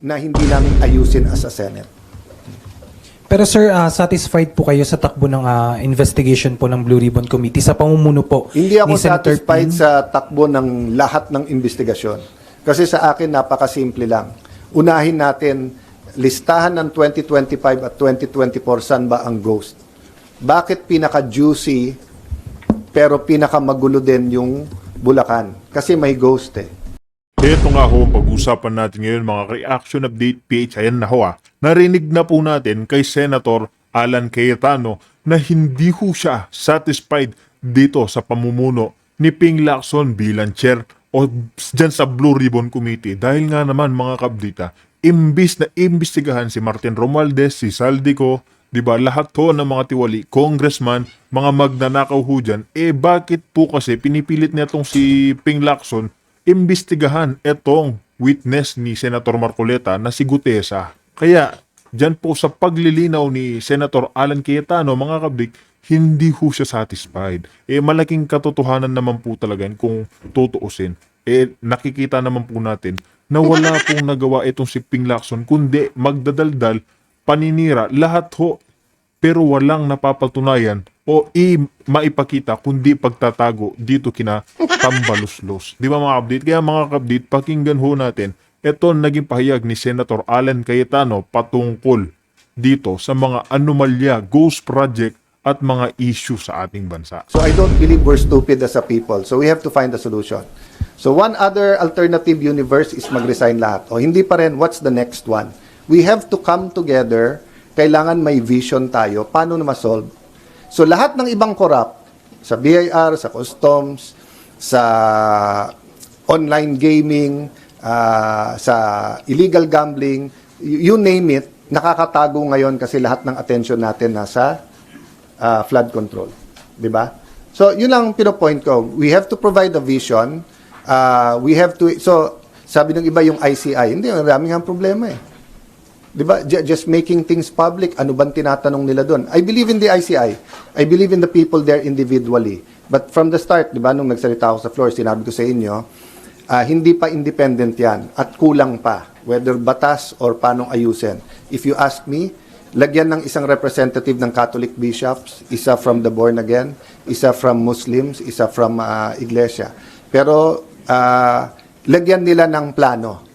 na hindi namin ayusin as a Senate. Pero sir, satisfied po kayo sa takbo ng investigation po ng Blue Ribbon Committee sa pamumuno po Hindi ako ni Senator satisfied Ping? sa takbo ng lahat ng investigasyon. Kasi sa akin, napakasimple lang. Unahin natin, listahan ng 2025 at 2024, saan ba ang ghost? Bakit pinaka-juicy pero pinaka-magulo din yung Bulacan? Kasi may ghost eh. Ito nga ho, pag-usapan natin ngayon mga reaction update PH. Ayan na ho narinig na po natin kay Senator Alan Cayetano na hindi ho siya satisfied dito sa pamumuno ni Ping Lacson bilang chair o dyan sa Blue Ribbon Committee. Dahil nga naman mga kabdita, imbis na imbestigahan si Martin Romualdez, si Saldico, di ba, lahat ho ng mga tiwali, congressman, mga magnanakaw ho dyan, bakit po kasi pinipilit niya itong si Ping Lacson imbestigahan etong witness ni Senator Marcoleta na si Gutesa. Kaya, dyan po sa paglilinaw ni Senator Alan Cayetano, mga kabdik, hindi ho siya satisfied. Malaking katotohanan naman po talaga kung tutuusin. Nakikita naman po natin na wala pong nagawa itong si Ping Lacson, kundi magdadaldal, paninira, lahat ho, pero walang napapatunayan o maipakita kundi pagtatago dito kina Tambaluslos. Di ba mga update? Kaya mga update, pakinggan ho natin ito naging pahayag ni Senator Alan Cayetano patungkol dito sa mga anomalya, ghost project at mga issue sa ating bansa. So I don't believe we're stupid as a people. So we have to find a solution. So one other alternative universe is mag-resign lahat. O hindi pa rin, what's the next one? We have to come together. Kailangan may vision tayo. Paano na ma-solve? So lahat ng ibang corrupt, sa BIR, sa customs, sa online gaming, sa illegal gambling, you name it, nakakatago ngayon kasi lahat ng attention natin nasa flood control. Diba? So yun lang pinopoint ko. We have to provide a vision. We have to, so sabi ng iba yung ICI, hindi, maraming ang problema eh. Diba? Just making things public, ano bang tinatanong nila doon? I believe in the ICI. I believe in the people there individually. But from the start, diba, nung nagsalita ako sa floor, sinabi ko sa inyo, hindi pa independent yan at kulang pa, whether batas or paano ayusin. If you ask me, lagyan ng isang representative ng Catholic bishops, isa from the born again, isa from Muslims, isa from Iglesia. Pero lagyan nila ng plano.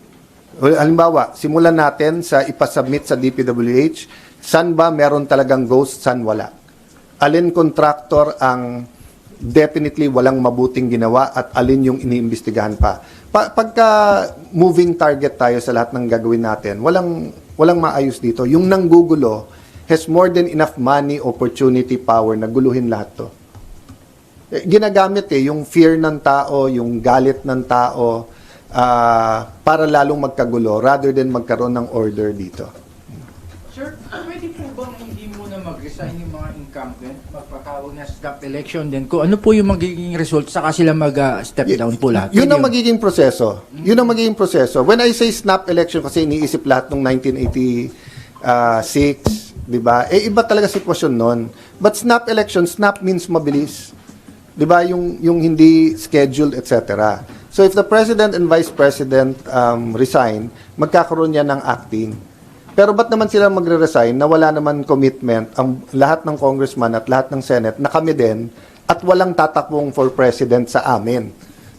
Halimbawa, simulan natin sa ipasubmit sa DPWH, saan ba meron talagang ghost, saan wala. Alin contractor ang definitely walang mabuting ginawa at alin yung iniimbestigahan pa. Pagka moving target tayo sa lahat ng gagawin natin, walang maayos dito. Yung nanggugulo has more than enough money, opportunity, power na guluhin lahat to. Ginagamit yung fear ng tao, yung galit ng tao, para lalong magkagulo rather than magkaroon ng order dito. Sir, pwede po bang hindi muna mag-resign yung mga incumbent, magpatawag na snap election din? Kung ano po yung magiging result, saka sila mag-step down po lahat? Yun ang magiging proseso. Yun ang magiging proseso. When I say snap election, kasi iniisip lahat ng 1986, di ba? Iba talaga sitwasyon nun. But snap election, snap means mabilis. Di ba? Yung hindi scheduled, etc. So if the President and Vice President resign, magkakaroon yan ng acting. Pero ba't naman sila magre-resign na wala naman commitment ang lahat ng congressman at lahat ng Senate na kami din at walang tatakbong for President sa amin?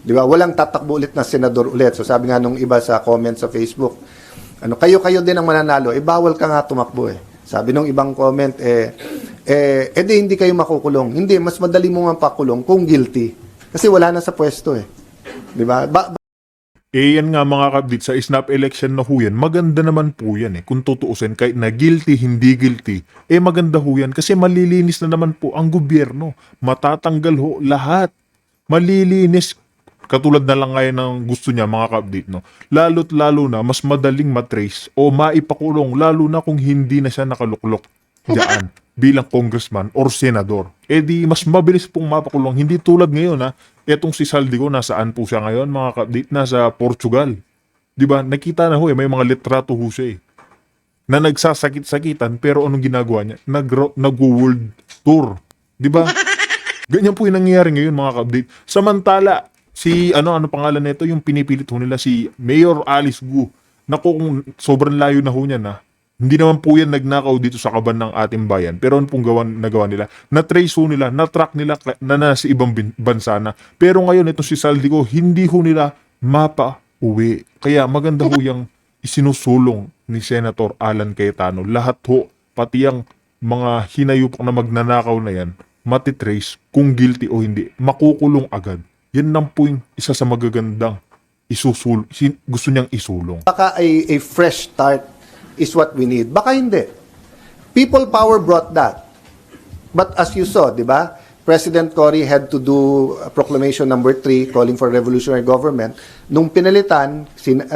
Di ba? Walang tatakbo ulit na senador ulit. So sabi nga nung iba sa comment sa Facebook, kayo din ang mananalo, bawal ka nga tumakbo eh. Sabi nung ibang comment, di hindi kayo makukulong. Hindi, mas madali mo nga pakulong kung guilty. Kasi wala na sa pwesto eh. Di ba? Yan nga mga kabdit, sa snap election na ho yan, maganda naman po yan kung tutuusin, kahit na guilty, hindi guilty, maganda ho yan kasi malilinis na naman po ang gobyerno. Matatanggal ho lahat. Malilinis. Katulad na lang ngayon ng gusto niya mga kabdit, no? Lalo't lalo na, mas madaling matrace o maipakulong, lalo na kung hindi na siya nakaluklok diyan bilang congressman or senador. Di mas mabilis pong mapakulong. Hindi tulad ngayon etong si Saldico, nasaan po siya ngayon mga kabdit? Nasa Portugal. Diba? Nakita na ho may mga litrato ho siya na nagsasakit-sakitan, pero anong ginagawa niya? Nag-world tour. Diba? Ganyan po yung nangyayari ngayon mga kabdit. Samantala, si ano pangalan nito, yung pinipilit ho nila si Mayor Alice Gu naku, kung sobrang layo na ho niya na, hindi naman po yan nagnakaw dito sa kaban ng ating bayan. Pero ano pong nagawa nila? Na-trace ho nila, na-track nila na nasa ibang bansa na. Pero ngayon, itong si Saldico, hindi ho nila mapa-uwi. Kaya maganda ho yung isinusulong ni Senator Alan Cayetano. Lahat ho, pati yung mga hinayupak na magnanakaw na yan, matitrace kung guilty o hindi. Makukulong agad. Yan lang po yung isa sa magagandang gusto niyang isulong. Baka a fresh start is what we need. Baka hindi. People power brought that. But as you saw, di ba? President Cory had to do proclamation number 3 calling for revolutionary government. Nung pinalitan,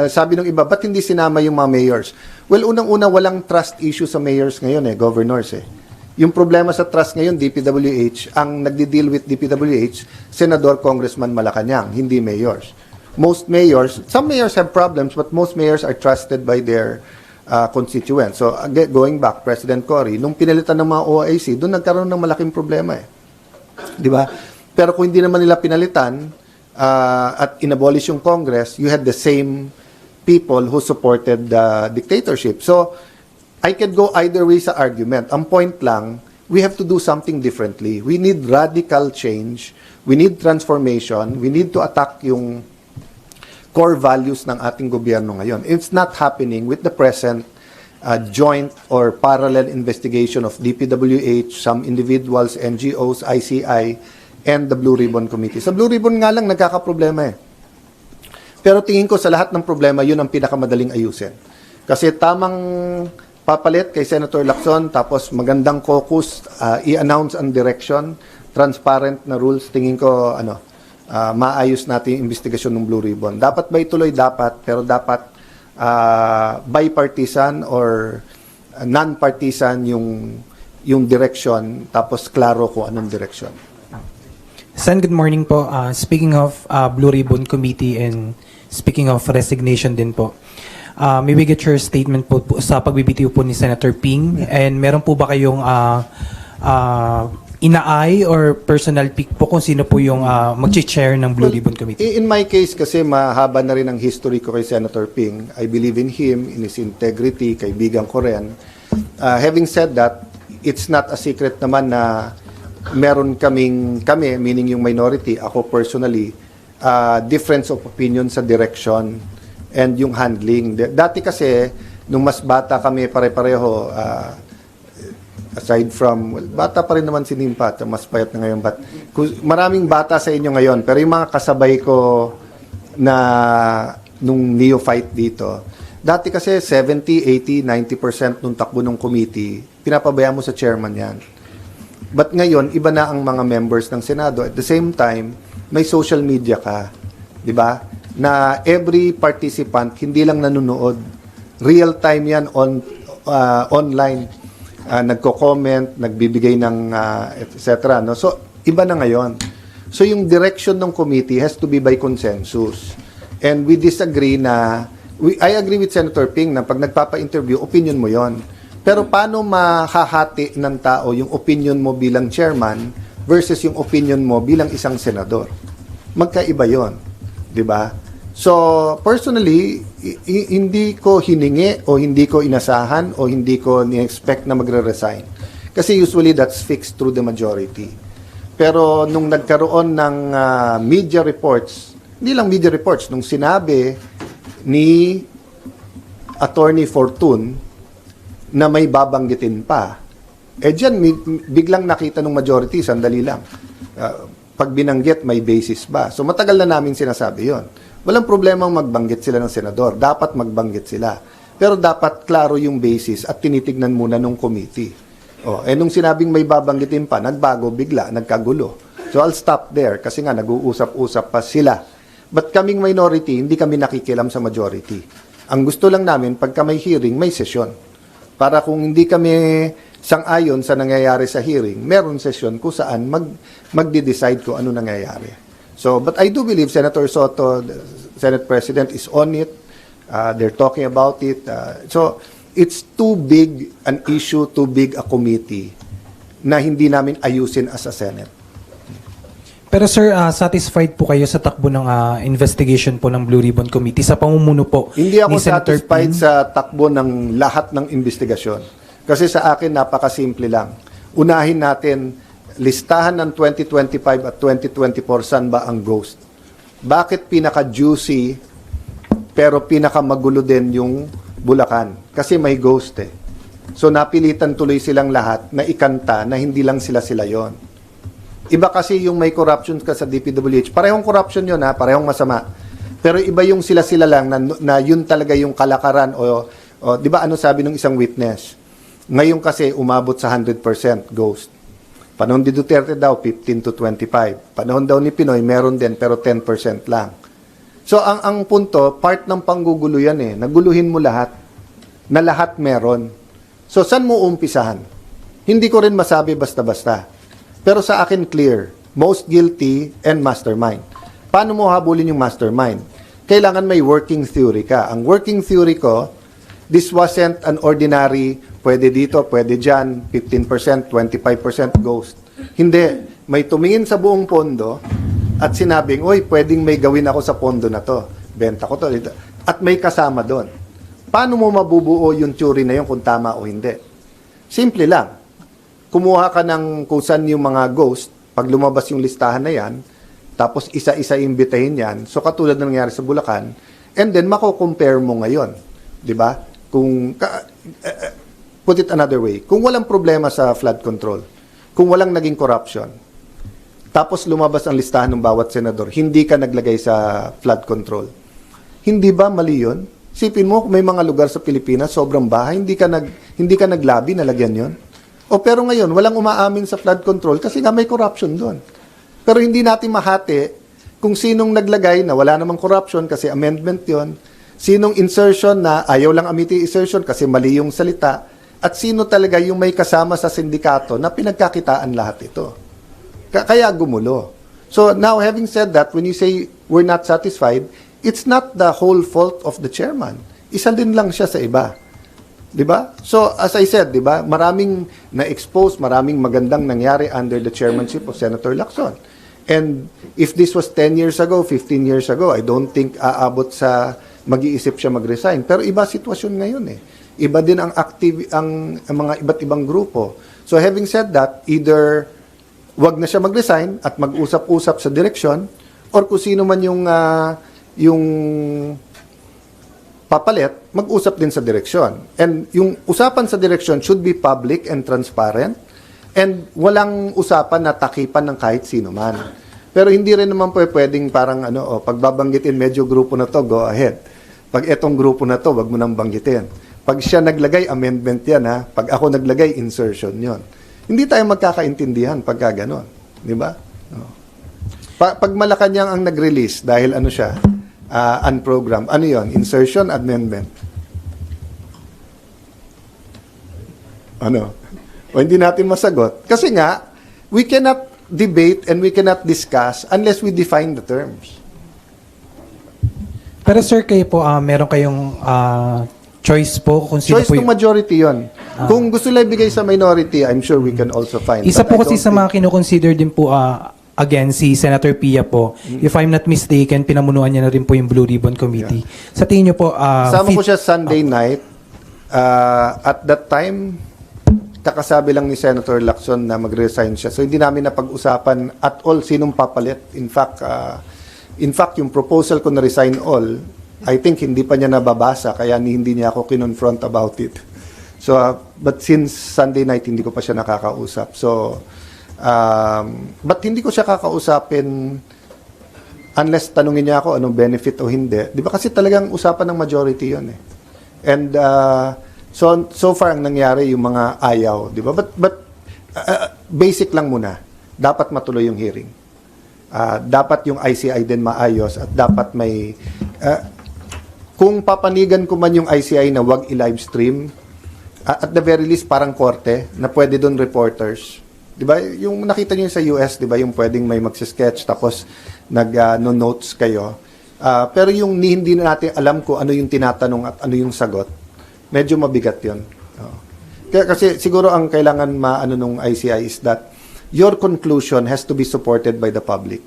sabi ng iba, ba't hindi sinama yung mga mayors? Well, unang-una, walang trust issue sa mayors ngayon governors Yung problema sa trust ngayon, DPWH, ang nagdi-deal with DPWH, Senador, Congressman Malacanang, hindi mayors. Most mayors, some mayors have problems, but most mayors are trusted by their constituents. So, going back, President Cory, nung pinalitan ng mga OIC, doon nagkaroon ng malaking problema Di ba? Pero kung hindi naman nila pinalitan at inabolish yung Congress, you had the same people who supported the dictatorship. So, I can go either way sa argument. Ang point lang, we have to do something differently. We need radical change. We need transformation. We need to attack yung core values ng ating gobyerno ngayon. It's not happening with the present joint or parallel investigation of DPWH, some individuals, NGOs, ICI, and the Blue Ribbon Committee. Sa Blue Ribbon nga lang nagkakaproblema Pero tingin ko sa lahat ng problema, yun ang pinakamadaling ayusin. Kasi tamang papalit kay Senator Lacson, tapos magandang caucus, i-announce ang direction, transparent na rules, tingin ko, maayos natin yung investigasyon ng Blue Ribbon. Dapat ba ituloy? Dapat, pero dapat bipartisan or non-partisan yung direction, tapos klaro kung anong direction. Sen, good morning po. Speaking of Blue Ribbon Committee and speaking of resignation din po, may we get your statement po sa pagbibitiw po ni Senator Ping, and meron po ba kayong inaay or personal pick po kung sino po yung mag-chair ng Blue Ribbon Committee? In my case kasi mahaba na rin ang history ko kay Senator Ping. I believe in him, in his integrity, kaibigan ko rin. Having said that, it's not a secret naman na meron kami, meaning yung minority, ako personally, difference of opinion sa direction and yung handling. Dati kasi, nung mas bata kami pare-pareho, aside from, bata pa rin naman si Nimpat, mas payat na ngayon. But, maraming bata sa inyo ngayon, pero yung mga kasabay ko na nung neophyte dito, dati kasi 70, 80, 90% nung takbo ng committee, pinapabayaan mo sa chairman yan. But ngayon, iba na ang mga members ng Senado. At the same time, may social media ka, di ba? Na every participant, hindi lang nanonood, real time yan online. Nagko-comment, nagbibigay ng etc. No? So, iba na ngayon. So, yung direction ng committee has to be by consensus. And we disagree na, I agree with Senator Ping na pag nagpapa-interview, opinion mo yon. Pero paano mahahati ng tao yung opinion mo bilang chairman versus yung opinion mo bilang isang senador? Magkaiba yon, di ba? So, personally, hindi ko hiningi o hindi ko inasahan o hindi ko ni-expect na magre-resign. Kasi usually that's fixed through the majority. Pero nung nagkaroon ng media reports, hindi lang media reports, nung sinabi ni Attorney Fortun na may babanggitin pa, dyan biglang nakita ng majority, sandali lang. Pag binanggit, may basis ba? So matagal na namin sinasabi yon. Walang problemang magbanggit sila ng senador. Dapat magbanggit sila. Pero dapat klaro yung basis at tinitignan muna ng committee. Nung sinabing may babanggitin pa, nagbago bigla, nagkagulo. So I'll stop there kasi nga nag-uusap-usap pa sila. But kaming minority, hindi kami nakikialam sa majority. Ang gusto lang namin, pagka may hearing, may session. Para kung hindi kami sang-ayon sa nangyayari sa hearing, meron session kung saan magde-decide kung ano nangyayari. So, but I do believe Senator Soto, the Senate President, is on it. They're talking about it. So, it's too big an issue, too big a committee na hindi namin ayusin as a Senate. Pero sir, satisfied po kayo sa takbo ng investigation po ng Blue Ribbon Committee sa pamumuno po Hindi ako ni Senator satisfied Ping? sa takbo ng lahat ng investigasyon. Kasi sa akin, napakasimple lang. Unahin natin, listahan ng 2025 at 2024, saan ba ang ghost? Bakit pinaka-juicy, pero pinaka-magulo din yung Bulacan? Kasi may ghost eh. So napilitan tuloy silang lahat na ikanta na hindi lang sila yon. Iba kasi yung may corruption ka sa DPWH. Parehong corruption yun ha, parehong masama. Pero iba yung sila lang na yun talaga yung kalakaran o di ba ano sabi ng isang witness? Ngayon kasi umabot sa 100% ghost. Panahon ni Duterte daw 15 to 25. Panahon daw ni Pinoy meron din pero 10% lang. So ang punto, part ng panggugulo yan eh. Naguluhin mo lahat na lahat meron. So saan mo umpisahan? Hindi ko rin masabi basta-basta. Pero sa akin clear, most guilty and mastermind. Paano mo habulin yung mastermind? Kailangan may working theory ka. Ang working theory ko, this wasn't an ordinary, pwede dito, pwede dyan, 15%, 25% ghost. Hindi. May tumingin sa buong pondo at sinabing, oy, pwedeng may gawin ako sa pondo na to. Benta ko to. At may kasama doon. Paano mo mabubuo yung theory na yun kung tama o hindi? Simple lang. Kumuha ka ng kung saan yung mga ghost, pag lumabas yung listahan na yan, tapos isa-isa imbitahin yan, so katulad ng nangyari sa Bulacan, and then mako-compare mo ngayon. Di ba? Put it another way, kung walang problema sa flood control, kung walang naging corruption, tapos lumabas ang listahan ng bawat senador, hindi ka naglagay sa flood control. Hindi ba mali yun? Sipin mo, kung may mga lugar sa Pilipinas, sobrang bahay, hindi ka naglabi na lagyan yun. O pero ngayon, walang umaamin sa flood control kasi nga may corruption doon. Pero hindi natin mahati kung sinong naglagay na wala namang corruption kasi amendment yon, sinong insertion na ayaw lang amiti insertion kasi mali yung salita, at sino talaga yung may kasama sa sindikato na pinagkakitaan lahat ito. Kaya gumulo. So now, having said that, when you say we're not satisfied, it's not the whole fault of the chairman. Isa din lang siya sa iba. 'Di ba? So as I said, 'di ba, maraming na-expose, maraming magandang nangyari under the chairmanship of Senator Lacson. And if this was 10 years ago, 15 years ago, I don't think aabot sa mag-iisip siya mag-resign. Pero iba sitwasyon ngayon eh. Iba din ang ang mga iba't ibang grupo. So having said that, either wag na siya mag-resign at mag-usap-usap sa direksyon, or kung sino man yung papalit, mag-usap din sa direksyon. And yung usapan sa direksyon should be public and transparent, and walang usapan na takipan ng kahit sino man. Pero hindi rin naman pwedeng parang pagbabanggitin medyo grupo na to, go ahead. Pag etong grupo na to, wag mo nang banggitin. Pag siya naglagay, amendment yan ha. Pag ako naglagay, insertion yon. Hindi tayo magkakaintindihan pagka ganon. Di ba? No. Pag Malacanang ang nag-release dahil siya, unprogrammed. Ano yon? Insertion, amendment. O hindi natin masagot. Kasi nga, we cannot debate and we cannot discuss unless we define the terms. Pero sir, kayo po, meron kayong choice po kung sino Choice po to majority yon. Kung gusto lang ibigay sa minority, I'm sure we can also find. Isa But po I kasi don't sa mga kinoconsider din po, again, si Senator Pia po, if I'm not mistaken, pinamunuan niya na rin po yung Blue Ribbon Committee. Sa tingin niyo po, Sama ko siya Sunday night. At that time, kakasabi lang ni Senator Lacson na mag-resign siya. So hindi namin napag-usapan at all sinong papalit. In fact, yung proposal ko na resign all, I think hindi pa niya nababasa kaya hindi niya ako kinonfront about it. So, but since Sunday night, hindi ko pa siya nakakausap. So, but hindi ko siya kakausapin unless tanungin niya ako anong benefit o hindi. Di ba kasi talagang usapan ng majority yun eh. And so far ang nangyari yung mga ayaw, di ba? But basic lang muna. Dapat matuloy yung hearing. Dapat yung ICI din maayos at dapat may kung papanigan ko man yung ICI na wag i-live stream, at the very least parang korte na pwede doon reporters. 'Di ba? Yung nakita niyo sa US, 'di ba, yung pwedeng may magse-sketch tapos no notes kayo. Pero yung hindi natin alam ko ano yung tinatanong at ano yung sagot, medyo mabigat 'yon. Kasi siguro ang kailangan maano nung ICI is that your conclusion has to be supported by the public.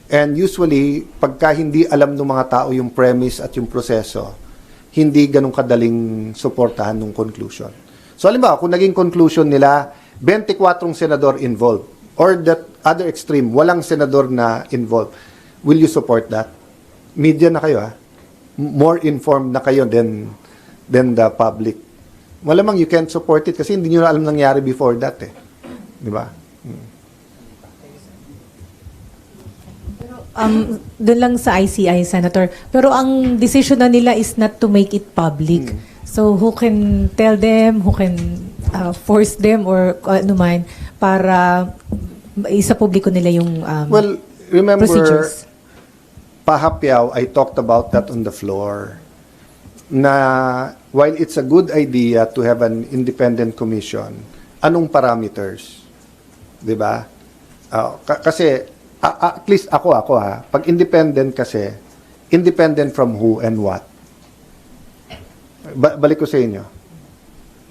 And usually, pagka hindi alam ng mga tao yung premise at yung proseso, hindi ganun kadaling suportahan ng conclusion. So, halimbawa, kung naging conclusion nila, 24 senador involved, or that other extreme, walang senador na involved, will you support that? Media na kayo, ha? More informed na kayo than the public. Malamang you can't support it kasi hindi nyo na alam nangyari before that, eh. Di ba? Doon lang sa ICI, Senator. Pero ang decision na nila is not to make it public. So, who can tell them, who can force them, or ano man, para isa publiko nila yung Well, remember, procedures? Pahapyaw, I talked about that on the floor, na while it's a good idea to have an independent commission, anong parameters? Di ba? Kasi, at least ako ha, pag independent kasi, independent from who and what? Balik ko sa inyo.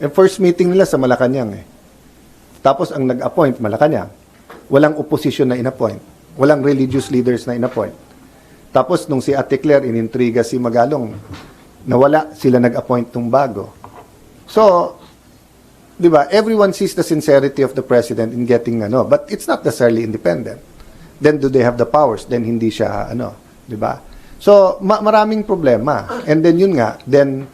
Yung first meeting nila sa Malacanang eh. Tapos ang nag-appoint, Malacanang. Walang opposition na in-appoint. Walang religious leaders na in-appoint. Tapos nung si Ate Claire inintriga si Magalong, nawala, sila nag-appoint ng bago. So, di ba, everyone sees the sincerity of the president in getting but it's not necessarily independent. Then do they have the powers? Then hindi siya di ba? So, maraming problema. And then yun nga, then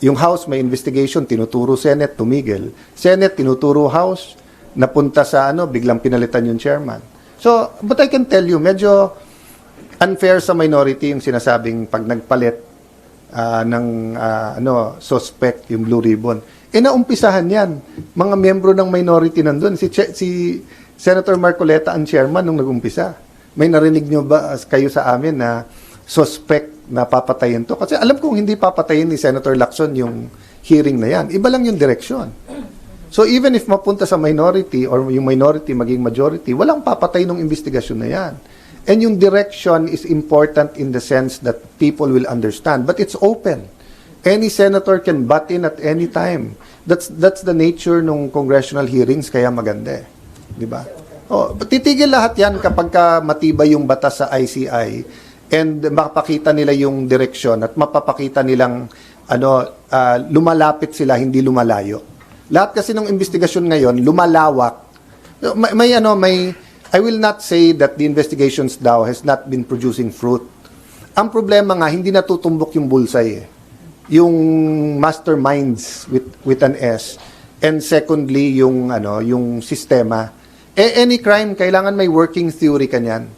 yung House may investigation, tinuturo Senate, tumigil. Senate, tinuturo House, napunta sa biglang pinalitan yung chairman. So, but I can tell you, medyo unfair sa minority yung sinasabing pag nagpalit ng suspect, yung Blue Ribbon. Naumpisahan yan. Mga miyembro ng minority nandun. Si Senator Marcoleta ang chairman nung nag-umpisa. May narinig nyo ba kayo sa amin na suspect na papatayin to? Kasi alam kong hindi papatayin ni Senator Lacson yung hearing na yan. Iba lang yung direksyon. So even if mapunta sa minority or yung minority maging majority, walang papatay ng investigasyon na yan. And yung direction is important in the sense that people will understand. But it's open. Any senator can butt in at any time. That's the nature ng congressional hearings, kaya maganda eh. Di ba? Titigil lahat yan kapag matibay yung batas sa ICI and makapakita nila yung direksyon at mapapakita nilang lumalapit sila, hindi lumalayo. Lahat kasi ng investigasyon ngayon, lumalawak. I will not say that the investigations daw has not been producing fruit. Ang problema nga, hindi natutumbok yung bullseye eh. Yung masterminds with an S. And secondly, yung sistema. Any crime, kailangan may working theory kanyan.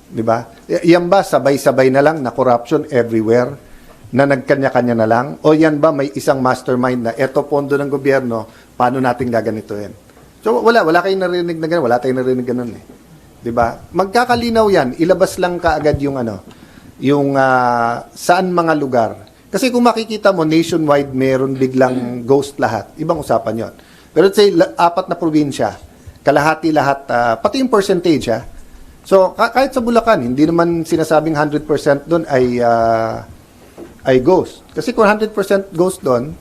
Di ba? Yan ba, sabay-sabay na lang na corruption everywhere? Na nagkanya-kanya na lang? O yan ba, may isang mastermind na eto pondo ng gobyerno, paano natin gaganituin? So, wala kayong narinig na gano'n. Wala tayong narinig gano'n eh. Di ba? Magkakalinaw yan. Ilabas lang kaagad yung saan mga lugar. Kasi kung makikita mo, nationwide, meron biglang ghost lahat. Ibang usapan yon. Pero let's say, 4 na probinsya, kalahati lahat, pati yung percentage, ha? So, kahit sa Bulacan, hindi naman sinasabing 100% doon ay ghost. Kasi kung 100% ghost doon,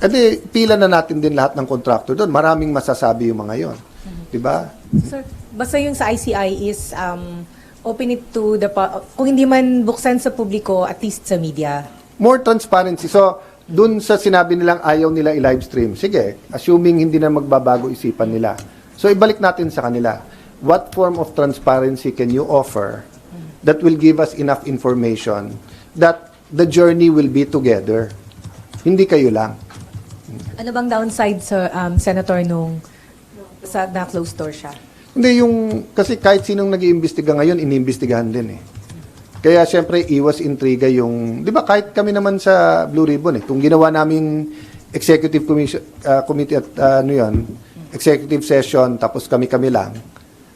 edi pila na natin din lahat ng contractor doon. Maraming masasabi yung mga yon. Diba? Sir, basta yung sa ICI is open it to kung hindi man buksan sa publiko, at least sa media. More transparency. So, dun sa sinabi nilang ayaw nila i-live stream, sige, assuming hindi na magbabago isipan nila. So, ibalik natin sa kanila. What form of transparency can you offer that will give us enough information that the journey will be together? Hindi kayo lang. Ano bang downside sa Senator nung na closed door siya? Hindi, kasi kahit sinong nag-iimbestiga ngayon, iniimbestigahan din eh. Kaya syempre, iwas intriga di ba kahit kami naman sa Blue Ribbon kung ginawa naming executive committee at executive session, tapos kami lang,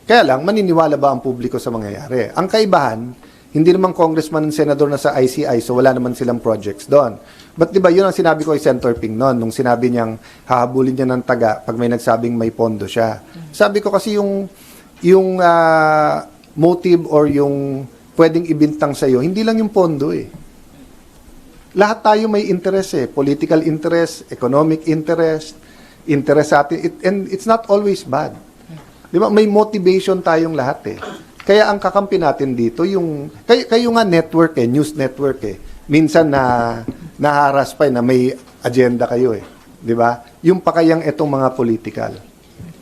kaya lang, maniniwala ba ang publiko sa mangyayari? Ang kaibahan, hindi naman congressman and senador na sa ICI, so wala naman silang projects doon. But di ba, yun ang sinabi ko kay Senator Ping noon, nung sinabi niyang hahabulin niya ng taga pag may nagsabing may pondo siya. Sabi ko kasi yung motive or yung pwedeng ibintang sa'yo, hindi lang yung pondo eh. Lahat tayo may interest eh. Political interest, economic interest sa atin. And it's not always bad. Di ba? May motivation tayong lahat eh. Kaya ang kakampi natin dito, yung, kayo nga network eh, news network eh. Minsan naharas pa na may agenda kayo eh. Di ba? Yung pakayang itong mga political.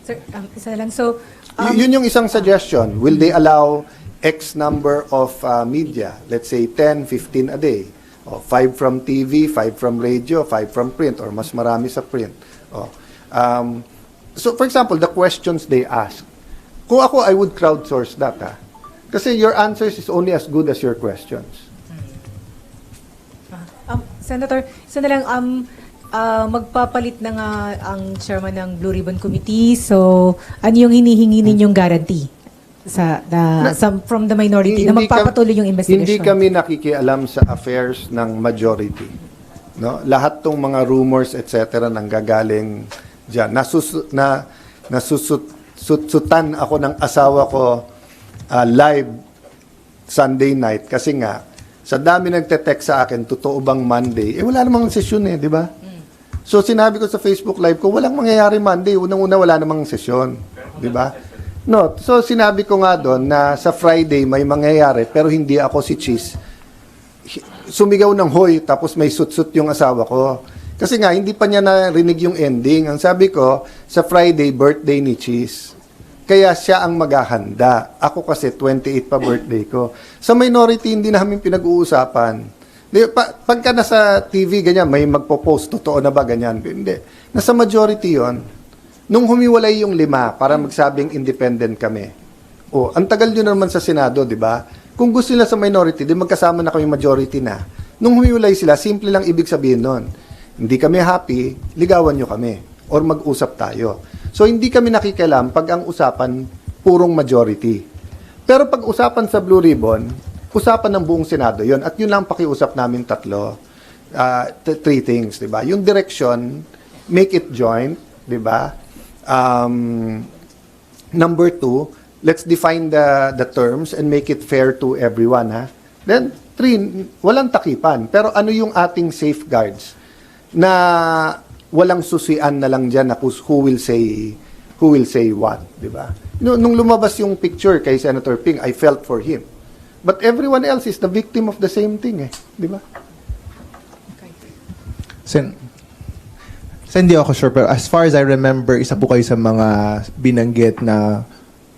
Sir, isa lang. So, Yun yung isang suggestion. Will they allow X number of media? Let's say 10, 15 a day. O, 5 from TV, 5 from radio, 5 from print, or mas marami sa print. O, so, for example, the questions they ask. Kung ako, I would crowdsource that. Ha? Kasi your answers is only as good as your questions. Senator, isa na lang, magpapalit na nga ang chairman ng Blue Ribbon Committee. So, ano yung hinihingi ninyong guarantee from the minority na magpapatuloy yung investigation? Hindi kami nakikialam sa affairs ng majority. No? Lahat tong mga rumors, etc. nanggagaling dyan. Nasusutsutan ako ng asawa ko live Sunday night kasi nga, sa dami nagte-text sa akin, totoo bang Monday? Wala namang sesyon di ba? So, sinabi ko sa Facebook Live ko, walang mangyayari Monday. Unang-una, wala namang sesyon. Di ba? No. So, sinabi ko nga doon na sa Friday may mangyayari, pero hindi ako si Cheese. Sumigaw ng hoy, tapos may sut-sut yung asawa ko. Kasi nga, hindi pa niya narinig yung ending. Ang sabi ko, sa Friday, birthday ni Cheese. Kaya siya ang maghahanda. Ako kasi, 28 pa birthday ko. Sa minority, hindi namin pinag-uusapan. Pagka nasa TV, ganyan, may magpo-post, totoo na ba, ganyan? Hindi. Nasa majority yon. Nung humiwalay yung 5 para magsabing independent kami. Ang tagal nyo naman sa Senado, di ba? Kung gusto nila sa minority, di magkasama na kami majority na. Nung humiwalay sila, simple lang ibig sabihin nun. Hindi kami happy, ligawan nyo kami. Or mag-usap tayo. So, hindi kami nakikialam pag ang usapan, purong majority. Pero pag usapan sa Blue Ribbon, usapan ng buong Senado yon at yun lang pakiusap namin tatlo. 3 things, di ba? Yung direction, make it joint, di ba? Number 2, let's define the terms and make it fair to everyone, ha? Then, 3, walang takipan. Pero ano yung ating safeguards na walang susian na lang dyan na who will say what, di ba? Nung lumabas yung picture kay Senator Ping, I felt for him. But everyone else is the victim of the same thing, di ba? Sen, hindi ako sure, pero as far as I remember, isa po kayo sa mga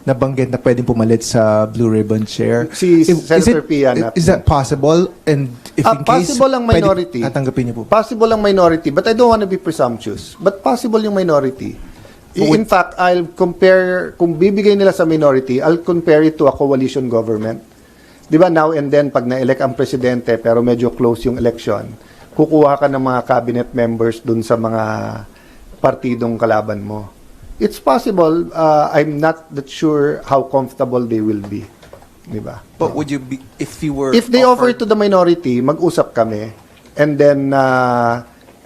nabanggit na pwedeng pumalit sa Blue Ribbon Chair. Si Senator Pia na. Is that possible? And if in case, possible ang minority. Tatanggapin niyo po. Possible ang minority, but I don't want to be presumptuous. But possible yung minority. In fact, I'll compare, kung bibigay nila sa minority, I'll compare it to a coalition government. Di ba, now and then, pag na-elect ang presidente, pero medyo close yung election, kukuha ka ng mga cabinet members dun sa mga partidong kalaban mo. It's possible. I'm not that sure how comfortable they will be. Di ba? But would you be, if they offer to the minority, mag-usap kami, and then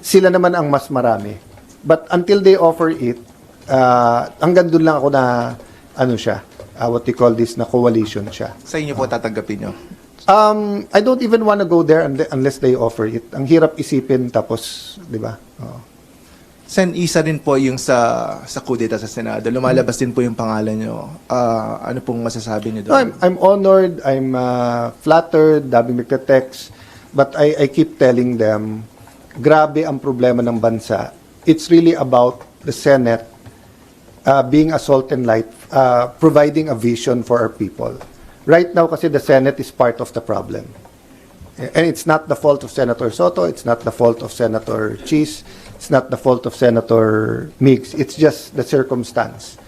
sila naman ang mas marami. But until they offer it, hanggang dun lang ako na, what you call this, na coalition siya. Sa inyo po tatanggapin nyo? I don't even want to go there unless they offer it. Ang hirap isipin, tapos, di ba? Sen, isa din po yung sa kudeta sa Senado. Lumalabas din po yung pangalan nyo. Ano pong masasabi nyo doon? I'm honored, I'm flattered, daming nagte-text, but I keep telling them, grabe ang problema ng bansa. It's really about the Senate being a salt and light, providing a vision for our people. Right now, kasi the Senate is part of the problem. And it's not the fault of Senator Soto, it's not the fault of Senator Cheese, it's not the fault of Senator Mix, it's just the circumstance.